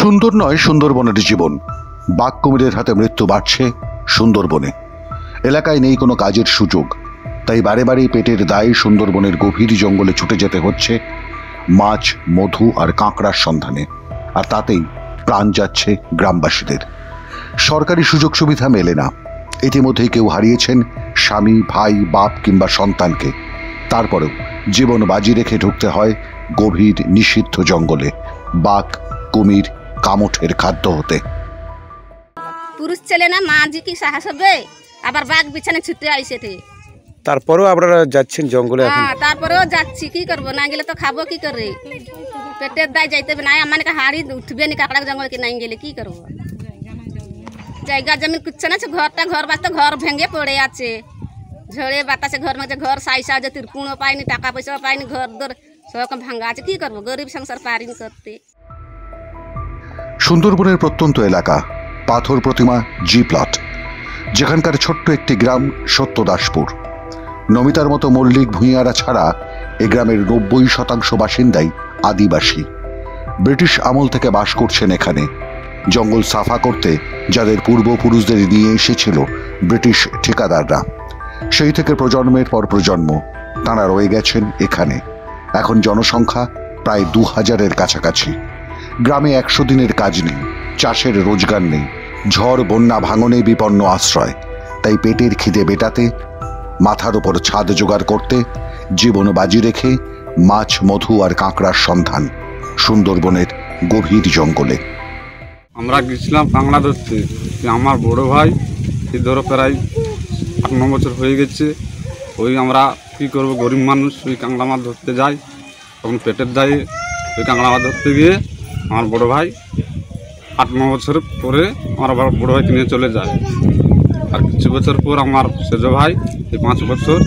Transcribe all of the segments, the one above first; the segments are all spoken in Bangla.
সুন্দর নয় সুন্দরবনের জীবন। বাঘ কুমিরের হাতে মৃত্যু বাড়ছে সুন্দরবনে। এলাকায় নেই কোনো কাজের সুযোগ, তাই বারে বারে পেটের দায়ে সুন্দরবনের গভীর জঙ্গলে ছুটে যেতে হচ্ছে মাছ, মধু আর কাঁকড়ার সন্ধানে। আর তাতেই প্রাণ যাচ্ছে গ্রামবাসীদের। সরকারি সুযোগ সুবিধা মেলে না। ইতিমধ্যেই কেউ হারিয়েছেন স্বামী, ভাই, বাপ কিংবা সন্তানকে। তারপরেও জীবন বাজি রেখে ঢুকতে হয় গভীর নিষিদ্ধ জঙ্গলে বাঘ, কুমির, কামঠের খাদ্য হতে। পুরুষ ছেলে না মাঝি কি সাহস হবে, আবার বাঘ বিছানে ছুটে আইসে। তারপরেও আপনারা যাচ্ছেন জঙ্গলে? হ্যাঁ, তারপরেও যাচ্ছি, কি করবো, না গেলে তো খাবো কি করে? পেটের দায় যাইতে হবে না, আমার হাড়ি উঠবে নি কাকড়া জঙ্গল কি নাই গেলে কি করবো? জায়গা জমিন কুচ্ছে না, ঘর বাঁচতে ঘর ভেঙে পড়ে আছে। ঝড়ে বাতাসে ঘর মাঝে ঘর সাইসা যে তিরকুণও পাইনি, টাকা পয়সাও পাইনি, ঘর দর সব ভাঙা আছে। কি করবো, গরিব সংসার পারিনি করতে। সুন্দরবনের প্রত্যন্ত এলাকা পাথর প্রতিমা জি প্লট, যেখানকার ছোট্ট একটি গ্রাম সত্যদাসপুর। নমিতার মতো মল্লিক, ভূঁইয়ারা ছাড়া এ গ্রামের 90% বাসিন্দাই আদিবাসী। ব্রিটিশ আমল থেকে বাস করছেন এখানে। জঙ্গল সাফা করতে যাদের পূর্বপুরুষদের নিয়ে এসেছিল ব্রিটিশ ঠিকাদাররা, সেই থেকে প্রজন্মের পর প্রজন্ম তাঁরা রয়ে গেছেন এখানে। এখন জনসংখ্যা প্রায় 2000-এর কাছাকাছি। গ্রামে 100 দিনের কাজ নেই, চাষের রোজগার নেই, ঝড় বন্যা ভাঙনে বিপন্ন আশ্রয়। তাই পেটের খিদে মেটাতে, মাথার ওপর ছাদ জোগাড় করতে জীবন বাজি রেখে মাছ, মধু আর কাঁকড়ার সন্ধান সুন্দরবনের গভীর জঙ্গলে। আমরা গেছিলাম কাঁকড়া ধরতে। আমার বড় ভাই ধরো প্রায় 8-9 বছর হয়ে গেছে। ওই আমরা কী করবো, গরিব মানুষ, ওই কাঁকড়া মাছ ধরতে যাই। তখন পেটের দায়ে ওই কাঁকড়া মাছ ধরতে গিয়ে আমার বড় ভাই 8-9 বছর পরে আমার বড় ভাইকে নিয়ে চলে যায়। আর কিছু বছর পর আমার সেজ ভাই, এই 5 বছর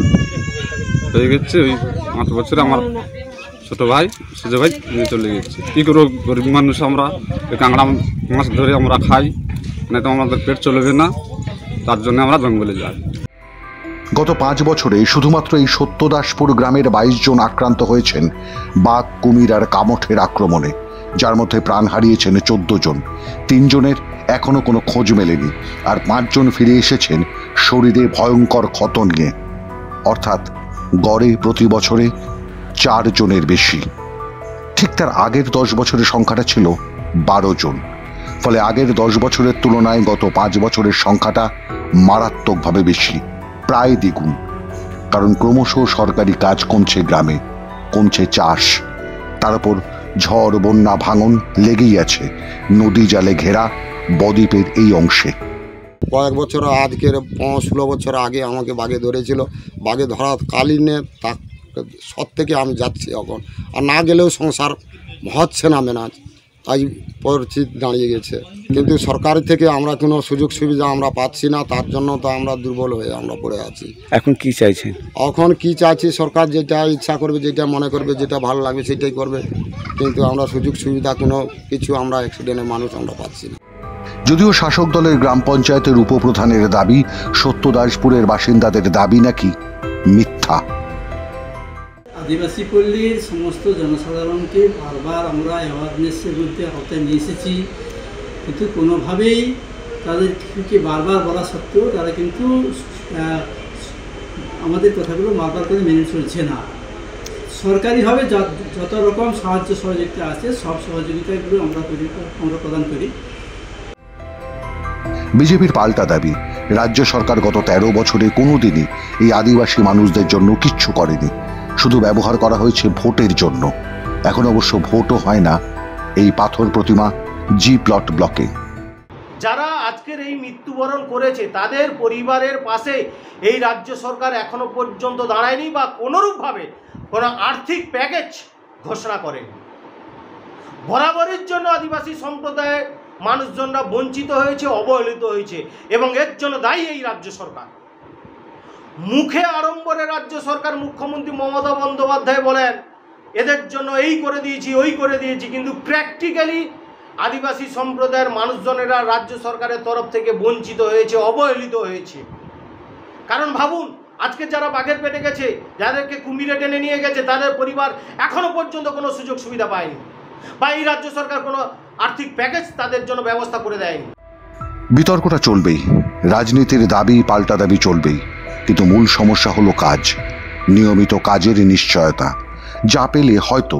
হয়ে গেছে, ওই 5 বছরে আমার ছোটো ভাই, সেজ ভাই নিয়ে চলে গেছে। কী করবো, গরিব মানুষ আমরা, ওই কাঁকড়া মাছ ধরে আমরা খাই, না তো আমাদের পেট চলবে না। তার জন্য আমরা জঙ্গলে যাই। গত 5 বছরে শুধুমাত্র এই সত্যদাসপুর গ্রামের 22 জন আক্রান্ত হয়েছেন বাঘ, কুমির আর কামঠের আক্রমণে, যার মধ্যে প্রাণ হারিয়েছেন 14 জন। 3 জনের এখনো কোনো খোঁজ মেলেনি, আর 5 জন ফিরে এসেছেন শরীরে ভয়ঙ্কর ক্ষত নিয়ে। অর্থাৎ গড়ে প্রতি বছরে 4 জনের বেশি। ঠিক তার আগের 10 বছরের সংখ্যাটা ছিল 12 জন। ফলে আগের 10 বছরের তুলনায় গত 5 বছরের সংখ্যাটা মারাত্মকভাবে বেশি, প্রায় দ্বিগুণ। কারণ ক্রমশ সরকারি কাজ কমছে গ্রামে, কমছে চাষ। তার উপর ঝড়, বন্যা, ভাঙন লেগেই আছে নদী জালে ঘেরা বদ্বীপের এই অংশে। কয়েক বছর, আজকের 16 বছর আগে আমাকে বাঘে ধরেছিল। বাঘে ধরা কালীনে তা সব থেকে আমি যাচ্ছি এখন, আর না গেলেও সংসার হচ্ছে না মেনাজ। তাই পরিস্থিতি দাঁড়িয়ে গেছে। কিন্তু সরকার থেকে আমরা কোনো সুযোগ সুবিধা আমরা পাচ্ছি না, তার জন্য তো আমরা দুর্বল হয়ে আমরা পড়ে আছি। এখন কি চাইছেন? এখন কি চাইছি, সরকার যেটা ইচ্ছা করবে, যেটা মনে করবে, যেটা ভালো লাগবে সেটাই করবে। কিন্তু আমরা সুযোগ সুবিধা কোনো কিছু আমরা অ্যাক্সিডেন্টের মানুষ আমরা পাচ্ছি না। যদিও শাসক দলের গ্রাম পঞ্চায়েতের উপপ্রধানের দাবি সত্যদাসপুরের বাসিন্দাদের দাবি নাকি মিথ্যা। আদিবাসী পল্লীর সমস্ত জনসাধারণকে বারবার আমরা অ্যাওয়ারনেসের মধ্যে আওতায় নিয়ে এসেছি, কিন্তু কোনোভাবেই তাদেরকে বারবার বলা সত্ত্বেও তারা কিন্তু আমাদের কথাগুলো বারবার করে মেনে চলছে না। সরকারিভাবে যত রকম সাহায্য সহযোগিতা আছে, সব সহযোগিতাগুলো আমরা প্রদান করি। বিজেপির পাল্টা দাবি, রাজ্য সরকার গত 13 বছরে কোনোদিনই এই আদিবাসী মানুষদের জন্য কিচ্ছু করেনি, শুধু ব্যবহার করা হয়েছে ভোটের জন্য। এখন অবশ্য ভোটও হয় না এই পাথর প্রতিমা জি প্লট ব্লকে। যারা আজকের এই মৃত্যুবরণ করেছে তাদের পরিবারের পাশে এই রাজ্য সরকার এখনো পর্যন্ত দাঁড়ায়নি বা কোনোরূপভাবে কোনো আর্থিক প্যাকেজ ঘোষণা করেনি। বরাবরের জন্য আদিবাসী সম্প্রদায়ের মানুষজনরা বঞ্চিত হয়েছে, অবহেলিত হয়েছে, এবং এর জন্য দায়ী এই রাজ্য সরকার। মুখে আড়ম্বরে রাজ্য সরকার, মুখ্যমন্ত্রী মমতা বন্দ্যোপাধ্যায় বলেন এদের জন্য এই করে দিয়েছি, ওই করে দিয়েছি, কিন্তু প্র্যাকটিক্যালি আদিবাসী সম্প্রদায়ের মানুষজনেরা রাজ্য সরকারের তরফ থেকে বঞ্চিত হয়েছে, অবহেলিত হয়েছে। কারণ ভাবুন, আজকে যারা বাঘের পেটে গেছে, যাদেরকে কুমিরে টেনে নিয়ে গেছে, তাদের পরিবার এখনো পর্যন্ত কোনো সুযোগ সুবিধা পায়নি, বা এই রাজ্য সরকার কোনো আর্থিক প্যাকেজ তাদের জন্য ব্যবস্থা করে দেয়নি। বিতর্কটা চলবেই, রাজনীতির দাবি পাল্টা দাবি চলবেই, কিন্তু মূল সমস্যা হলো কাজ, নিয়মিত কাজের নিশ্চয়তা, যা পেলে হয়তো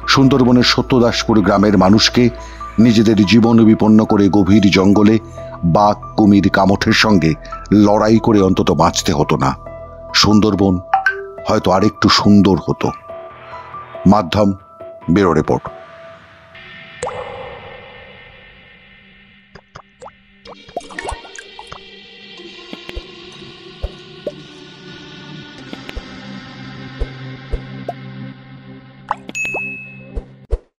সুন্দরবনের সত্যদাসপুর গ্রামের মানুষকে নিজেদের জীবন বিপন্ন করে গভীর জঙ্গলে বাঘ কুমির কামঠের সঙ্গে লড়াই করে অন্তত বাঁচতে হতো না। সুন্দরবন হয়তো আরেকটু সুন্দর হতো। মাধ্যম ব্যুরো রিপোর্ট।